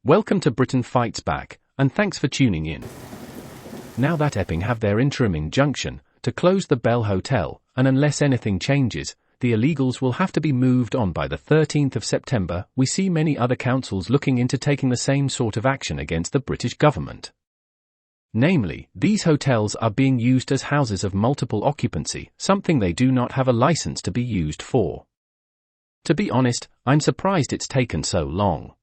Welcome to Britain Fights Back, and thanks for tuning in. Now that Epping have their interim injunction to close the Bell Hotel, and unless anything changes, the illegals will have to be moved on by the 13th of September, we see many other councils looking into taking the same sort of action against the British government. Namely, these hotels are being used as houses of multiple occupancy, something they do not have a license to be used for. To be honest, I'm surprised it's taken so long.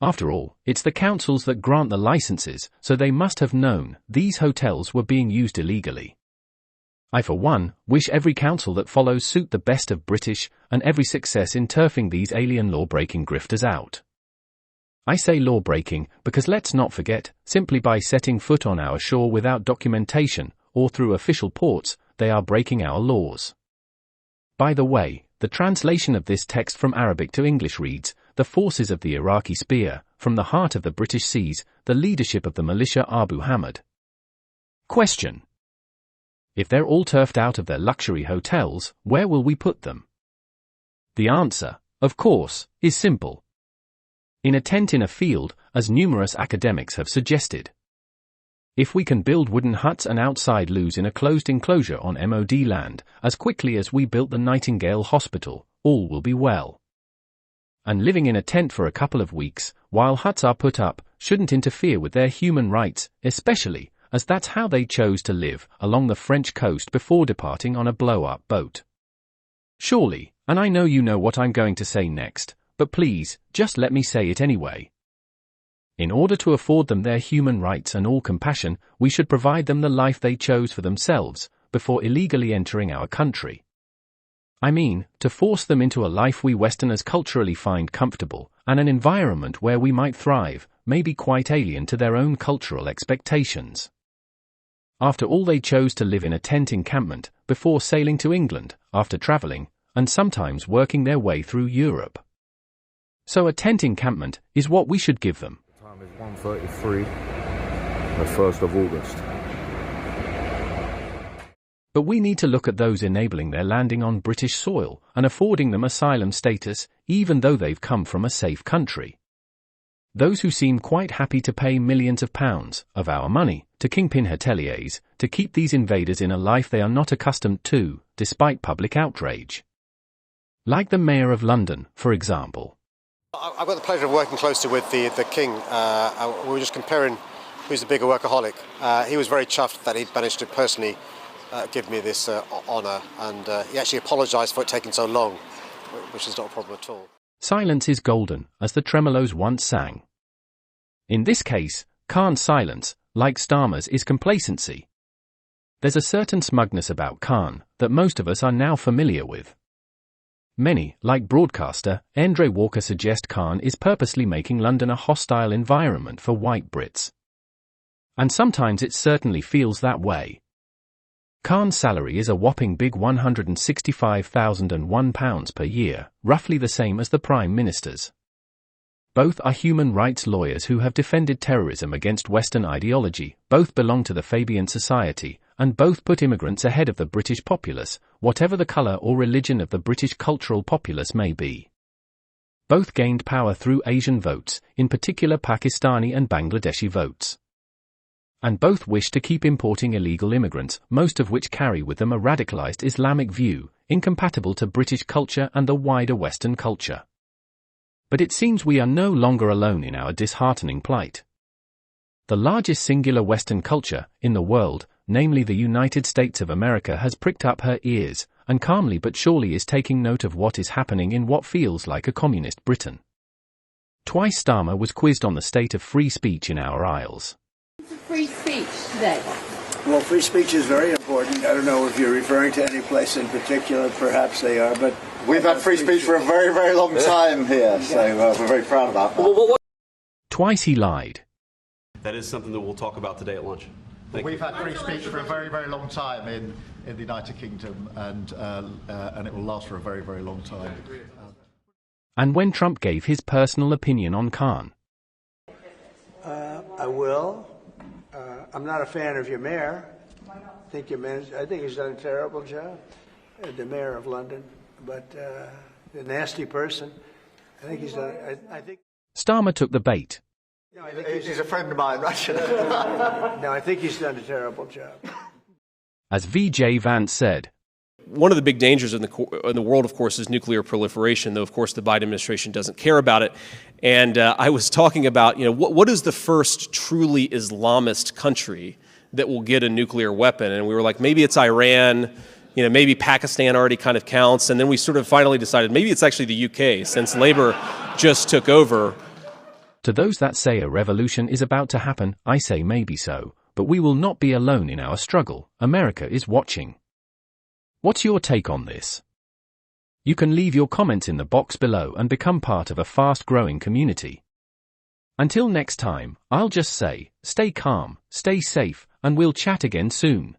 After all, it's the councils that grant the licenses, so they must have known these hotels were being used illegally. I for one, wish every council that follows suit the best of British, and every success in turfing these alien law-breaking grifters out. I say law-breaking, because let's not forget, simply by setting foot on our shore without documentation, or through official ports, they are breaking our laws. By the way, the translation of this text from Arabic to English reads, "The forces of the Iraqi spear, from the heart of the British seas, the leadership of the militia Abu Hamid." Question: if they're all turfed out of their luxury hotels, where will we put them? The answer, of course, is simple. In a tent in a field, as numerous academics have suggested. If we can build wooden huts and outside loos in a closed enclosure on MOD land, as quickly as we built the Nightingale Hospital, all will be well. And living in a tent for a couple of weeks, while huts are put up, shouldn't interfere with their human rights, especially as that's how they chose to live along the French coast before departing on a blow-up boat. Surely, and I know you know what I'm going to say next, but please, just let me say it anyway. In order to afford them their human rights and all compassion, we should provide them the life they chose for themselves, before illegally entering our country. I mean, to force them into a life we Westerners culturally find comfortable, and an environment where we might thrive, may be quite alien to their own cultural expectations. After all, they chose to live in a tent encampment, before sailing to England, after travelling, and sometimes working their way through Europe. So a tent encampment is what we should give them. The time is 1:33, the 1st of August. But we need to look at those enabling their landing on British soil, and affording them asylum status, even though they've come from a safe country. Those who seem quite happy to pay millions of pounds, of our money, to kingpin hoteliers, to keep these invaders in a life they are not accustomed to, despite public outrage. Like the Mayor of London, for example. I've got the pleasure of working closely with the King. We were just comparing who's the bigger workaholic. He was very chuffed that he'd managed to personally give me this honour, and he actually apologised for it taking so long, which is not a problem at all. Silence is golden, as the Tremolos once sang. In this case, Khan's silence, like Starmer's, is complacency. There's a certain smugness about Khan that most of us are now familiar with. Many, like broadcaster Andre Walker, suggest Khan is purposely making London a hostile environment for white Brits. And sometimes it certainly feels that way. Khan's salary is a whopping big £165,001 per year, roughly the same as the Prime Minister's. Both are human rights lawyers who have defended terrorism against Western ideology, both belong to the Fabian Society, and both put immigrants ahead of the British populace, whatever the colour or religion of the British cultural populace may be. Both gained power through Asian votes, in particular Pakistani and Bangladeshi votes. And both wish to keep importing illegal immigrants, most of which carry with them a radicalised Islamic view, incompatible to British culture and the wider Western culture. But it seems we are no longer alone in our disheartening plight. The largest singular Western culture in the world, namely the United States of America, has pricked up her ears, and calmly but surely is taking note of what is happening in what feels like a communist Britain. Twice Starmer was quizzed on the state of free speech in our isles. Free speech today? Well, free speech is very important. I don't know if you're referring to any place in particular. Perhaps they are, but we've had free speech for a very, very long time here, so we're very proud about that. Twice he lied. That is something that we'll talk about today at lunch. We've had free speech for a very, very long time in the United Kingdom, and it will last for a very, very long time. And when Trump gave his personal opinion on Khan. I will. I'm not a fan of your mayor. I think he's done a terrible job, the mayor of London. But a nasty person. I think he's done. I think. Starmer took the bait. No, I think He's a friend of mine, Russian. no, I think he's done a terrible job. As VJ Vance said, one of the big dangers in the world, of course, is nuclear proliferation, though, of course, the Biden administration doesn't care about it. And I was talking about, what is the first truly Islamist country that will get a nuclear weapon? And we were like, maybe it's Iran, maybe Pakistan already kind of counts. And then we sort of finally decided maybe it's actually the UK, since Labour just took over. to those that say a revolution is about to happen, I say maybe so, but we will not be alone in our struggle. America is watching. What's your take on this? You can leave your comments in the box below and become part of a fast-growing community. Until next time, I'll just say, stay calm, stay safe, and we'll chat again soon.